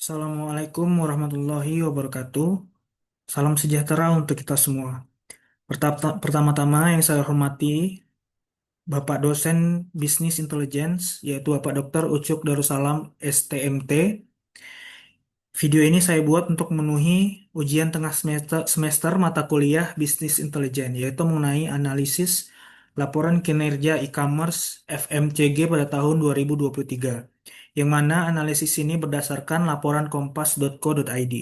Assalamualaikum warahmatullahi wabarakatuh. Salam sejahtera untuk kita semua. Pertama-tama yang saya hormati Bapak dosen Bisnis Intelligence, yaitu Bapak Dr. Ucuk Darussalam STMT. Video ini saya buat untuk memenuhi ujian tengah semester mata kuliah Bisnis Intelligence, yaitu mengenai analisis laporan kinerja e-commerce FMCG pada tahun 2023, yang mana analisis ini berdasarkan laporan kompas.co.id.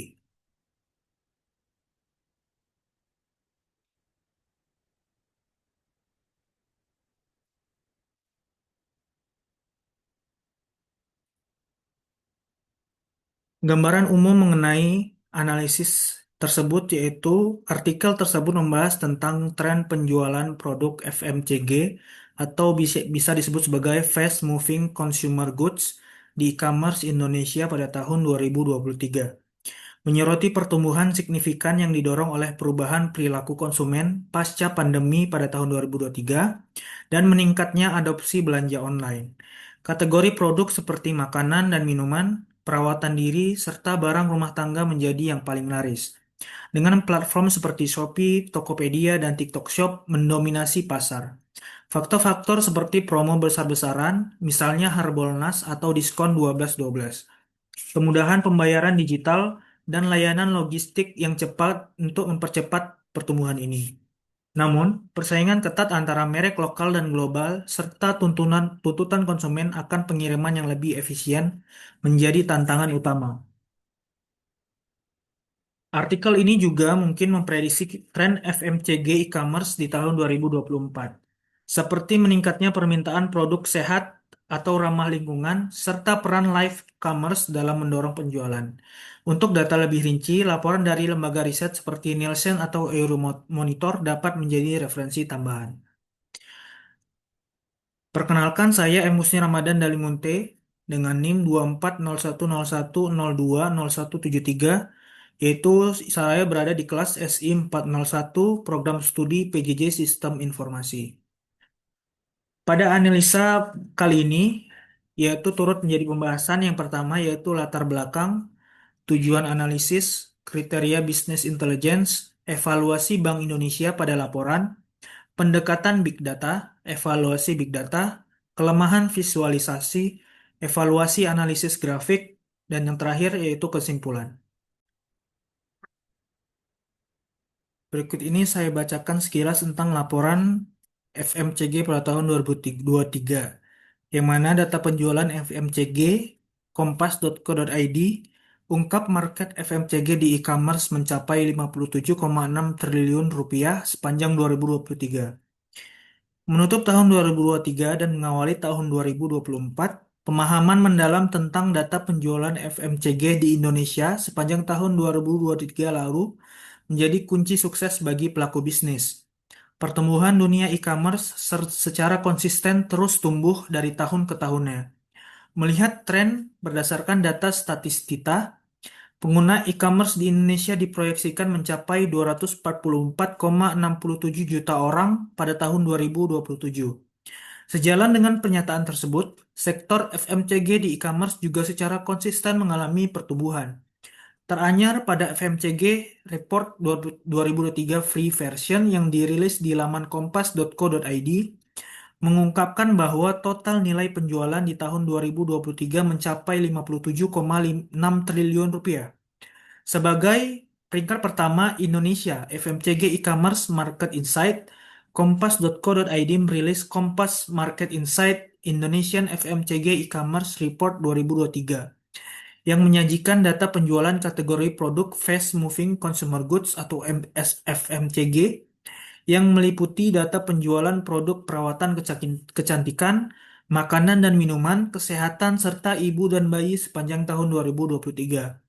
Gambaran umum mengenai analisis tersebut yaitu artikel tersebut membahas tentang tren penjualan produk FMCG atau bisa disebut sebagai Fast Moving Consumer Goods di e-commerce Indonesia pada tahun 2023. Menyoroti pertumbuhan signifikan yang didorong oleh perubahan perilaku konsumen pasca pandemi pada tahun 2023 dan meningkatnya adopsi belanja online. Kategori produk seperti makanan dan minuman, perawatan diri, serta barang rumah tangga menjadi yang paling laris. Dengan platform seperti Shopee, Tokopedia, dan TikTok Shop mendominasi pasar. Faktor-faktor seperti promo besar-besaran, misalnya Harbolnas atau diskon 12-12, kemudahan pembayaran digital, dan layanan logistik yang cepat untuk mempercepat pertumbuhan ini. Namun, persaingan ketat antara merek lokal dan global serta tuntutan konsumen akan pengiriman yang lebih efisien menjadi tantangan utama. Artikel ini juga mungkin memprediksi tren FMCG e-commerce di tahun 2024, seperti meningkatnya permintaan produk sehat atau ramah lingkungan, serta peran live commerce dalam mendorong penjualan. Untuk data lebih rinci, laporan dari lembaga riset seperti Nielsen atau Euromonitor dapat menjadi referensi tambahan. Perkenalkan, saya M. Husni Ramadan Dalimunte dengan NIM 240101020173, yaitu saya berada di kelas SI 401 Program Studi PJJ Sistem Informasi. Pada analisa kali ini, yaitu turut menjadi pembahasan yang pertama yaitu latar belakang, tujuan analisis, kriteria bisnis intelligence, evaluasi Bank Indonesia pada laporan, pendekatan Big Data, evaluasi Big Data, kelemahan visualisasi, evaluasi analisis grafik, dan yang terakhir yaitu kesimpulan. Berikut ini saya bacakan sekilas tentang laporan FMCG pada tahun 2023, yang mana data penjualan FMCG kompas.co.id ungkap market FMCG di e-commerce mencapai 57,6 triliun rupiah sepanjang 2023. Menutup tahun 2023 dan mengawali tahun 2024, pemahaman mendalam tentang data penjualan FMCG di Indonesia sepanjang tahun 2023 lalu menjadi kunci sukses bagi pelaku bisnis. Pertumbuhan dunia e-commerce secara konsisten terus tumbuh dari tahun ke tahunnya. Melihat tren berdasarkan data Statistita, pengguna e-commerce di Indonesia diproyeksikan mencapai 244,67 juta orang pada tahun 2027. Sejalan dengan pernyataan tersebut, sektor FMCG di e-commerce juga secara konsisten mengalami pertumbuhan. Teranyar pada FMCG Report 2023 Free Version yang dirilis di laman kompas.co.id mengungkapkan bahwa total nilai penjualan di tahun 2023 mencapai 57,6 triliun rupiah. Sebagai peringkat pertama Indonesia FMCG e-commerce Market Insight, kompas.co.id merilis Kompas Market Insight Indonesian FMCG e-commerce Report 2023 yang menyajikan data penjualan kategori produk Fast Moving Consumer Goods atau FMCG yang meliputi data penjualan produk perawatan kecantikan, makanan dan minuman, kesehatan, serta ibu dan bayi sepanjang tahun 2023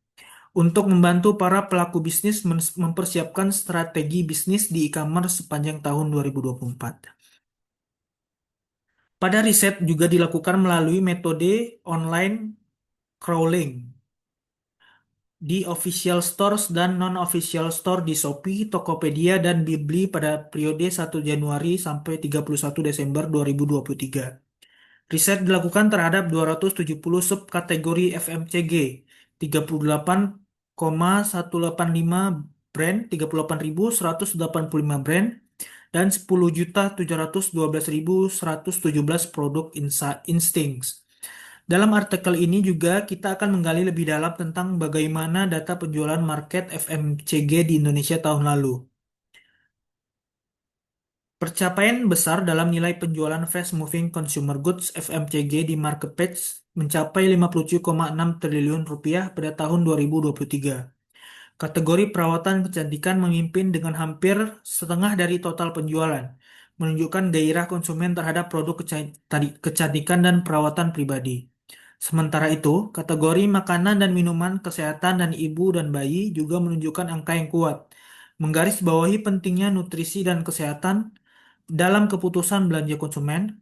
untuk membantu para pelaku bisnis mempersiapkan strategi bisnis di e-commerce sepanjang tahun 2024. Pada riset juga dilakukan melalui metode online crawling di official stores dan non-official store di Shopee, Tokopedia, dan Bibli pada periode 1 Januari sampai 31 Desember 2023. Riset dilakukan terhadap 270 subkategori FMCG 38,185 brand, 38.185 brand, dan 10.712.117 produk instincts. Dalam artikel ini juga kita akan menggali lebih dalam tentang bagaimana data penjualan market FMCG di Indonesia tahun lalu. Pencapaian besar dalam nilai penjualan Fast Moving Consumer Goods FMCG di Marketplace mencapai 57,6 triliun rupiah pada tahun 2023. Kategori perawatan kecantikan memimpin dengan hampir setengah dari total penjualan, menunjukkan gairah konsumen terhadap produk kecantikan dan perawatan pribadi. Sementara itu, kategori makanan dan minuman, kesehatan dan ibu dan bayi juga menunjukkan angka yang kuat, menggarisbawahi pentingnya nutrisi dan kesehatan dalam keputusan belanja konsumen.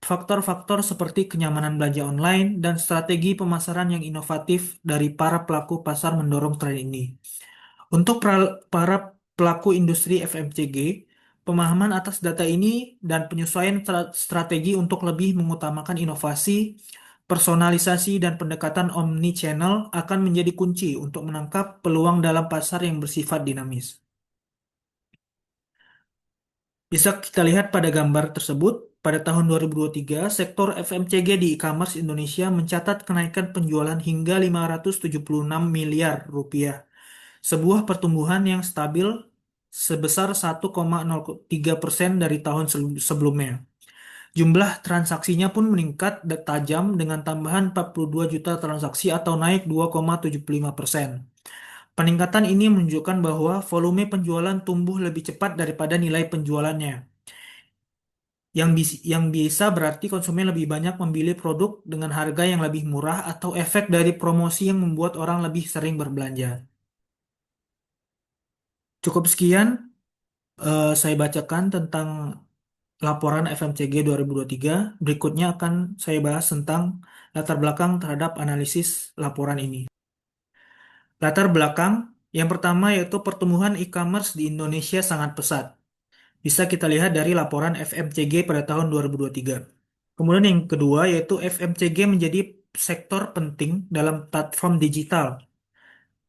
Faktor-faktor seperti kenyamanan belanja online dan strategi pemasaran yang inovatif dari para pelaku pasar mendorong tren ini. Untuk para pelaku industri FMCG, pemahaman atas data ini dan penyesuaian strategi untuk lebih mengutamakan inovasi, personalisasi, dan pendekatan omni-channel akan menjadi kunci untuk menangkap peluang dalam pasar yang bersifat dinamis. Bisa kita lihat pada gambar tersebut, pada tahun 2023, sektor FMCG di e-commerce Indonesia mencatat kenaikan penjualan hingga 576 miliar rupiah, sebuah pertumbuhan yang stabil sebesar 1,03% dari tahun sebelumnya. Jumlah transaksinya pun meningkat tajam dengan tambahan 42 juta transaksi atau naik 2,75%. Peningkatan ini menunjukkan bahwa volume penjualan tumbuh lebih cepat daripada nilai penjualannya. Yang bisa berarti konsumen lebih banyak memilih produk dengan harga yang lebih murah atau efek dari promosi yang membuat orang lebih sering berbelanja. Cukup sekian saya bacakan tentang laporan FMCG 2023. Berikutnya akan saya bahas tentang latar belakang terhadap analisis laporan ini. Latar belakang yang pertama yaitu pertumbuhan e-commerce di Indonesia sangat pesat. Bisa kita lihat dari laporan FMCG pada tahun 2023. Kemudian yang kedua yaitu FMCG menjadi sektor penting dalam platform digital.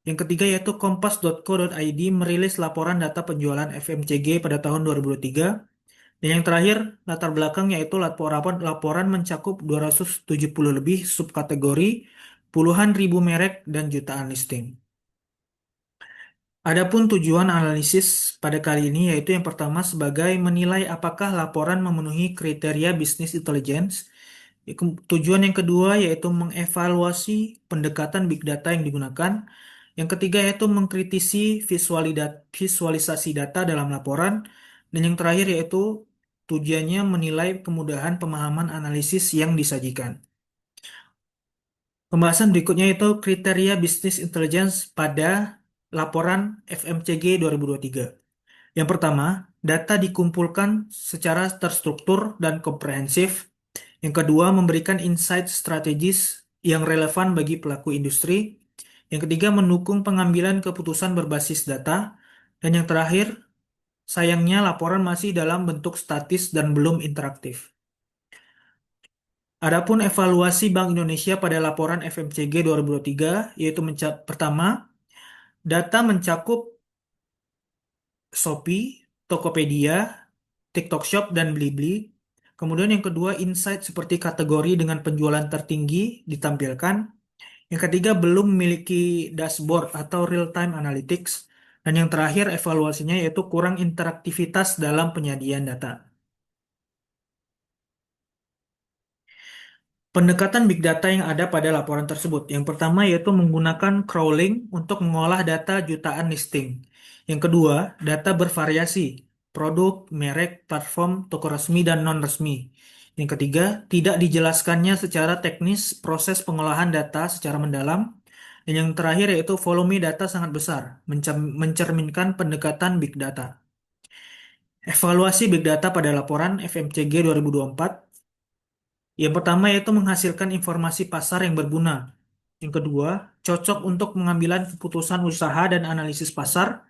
Yang ketiga yaitu kompas.co.id merilis laporan data penjualan FMCG pada tahun 2023. Dan yang terakhir, latar belakang yaitu laporan mencakup 270 lebih subkategori, puluhan ribu merek, dan jutaan listing. Adapun tujuan analisis pada kali ini yaitu yang pertama sebagai menilai apakah laporan memenuhi kriteria bisnis intelligence. Tujuan yang kedua yaitu mengevaluasi pendekatan big data yang digunakan. Yang ketiga yaitu mengkritisi visualisasi data dalam laporan. Dan yang terakhir yaitu tujuannya menilai kemudahan pemahaman analisis yang disajikan. Pembahasan berikutnya yaitu kriteria bisnis intelligence pada laporan FMCG 2023. Yang pertama, data dikumpulkan secara terstruktur dan komprehensif. Yang kedua, memberikan insight strategis yang relevan bagi pelaku industri. Yang ketiga, mendukung pengambilan keputusan berbasis data. Dan yang terakhir, sayangnya laporan masih dalam bentuk statis dan belum interaktif. Adapun evaluasi Bank Indonesia pada laporan FMCG 2023, yaitu pertama, data mencakup Shopee, Tokopedia, TikTok Shop, dan Blibli. Kemudian yang kedua, insight seperti kategori dengan penjualan tertinggi ditampilkan. Yang ketiga, belum memiliki dashboard atau real-time analytics. Dan yang terakhir, evaluasinya yaitu kurang interaktivitas dalam penyajian data. Pendekatan big data yang ada pada laporan tersebut. Yang pertama yaitu menggunakan crawling untuk mengolah data jutaan listing. Yang kedua, data bervariasi, produk, merek, platform, toko resmi, dan non-resmi. Yang ketiga, tidak dijelaskannya secara teknis proses pengolahan data secara mendalam. Dan yang terakhir yaitu volume data sangat besar, mencerminkan pendekatan big data. Evaluasi big data pada laporan FMCG 2024. Yang pertama yaitu menghasilkan informasi pasar yang berguna. Yang kedua, cocok untuk pengambilan keputusan usaha dan analisis pasar.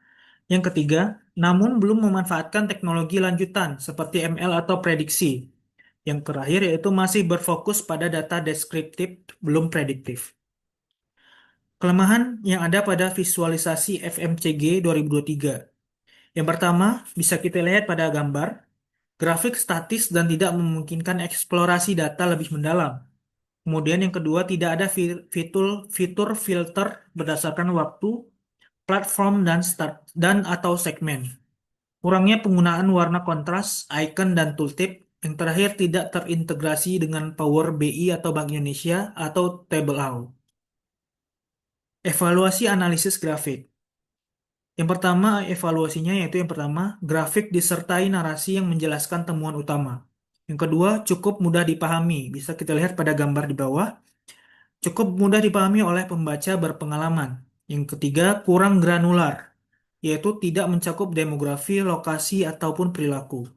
Yang ketiga, namun belum memanfaatkan teknologi lanjutan seperti ML atau prediksi. Yang terakhir yaitu masih berfokus pada data deskriptif, belum prediktif. Kelemahan yang ada pada visualisasi FMCG 2023. Yang pertama, bisa kita lihat pada gambar, grafik statis dan tidak memungkinkan eksplorasi data lebih mendalam. Kemudian yang kedua, tidak ada fitur filter berdasarkan waktu, platform dan atau segmen. Kurangnya penggunaan warna kontras, icon dan tooltip. Yang terakhir, tidak terintegrasi dengan Power BI atau Bank Indonesia atau Tableau. Evaluasi analisis grafik. Yang pertama, evaluasinya yaitu yang pertama, grafik disertai narasi yang menjelaskan temuan utama. Yang kedua, cukup mudah dipahami. Bisa kita lihat pada gambar di bawah. Cukup mudah dipahami oleh pembaca berpengalaman. Yang ketiga, kurang granular, yaitu tidak mencakup demografi, lokasi, ataupun perilaku.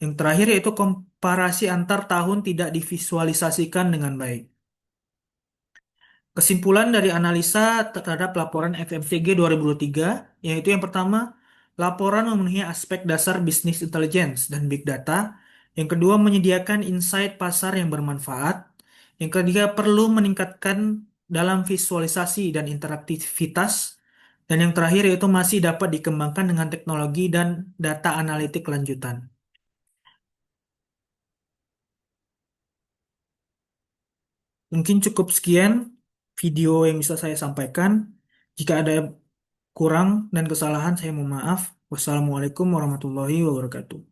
Yang terakhir yaitu komparasi antar tahun tidak divisualisasikan dengan baik. Kesimpulan dari analisa terhadap laporan FMCG 2023, yaitu yang pertama, laporan memenuhi aspek dasar bisnis intelligence dan big data. Yang kedua, menyediakan insight pasar yang bermanfaat. Yang ketiga, perlu meningkatkan dalam visualisasi dan interaktivitas. Dan yang terakhir yaitu masih dapat dikembangkan dengan teknologi dan data analitik lanjutan. Mungkin cukup sekian video yang bisa saya sampaikan. Jika ada kurang dan kesalahan, saya mohon maaf. Wassalamualaikum warahmatullahi wabarakatuh.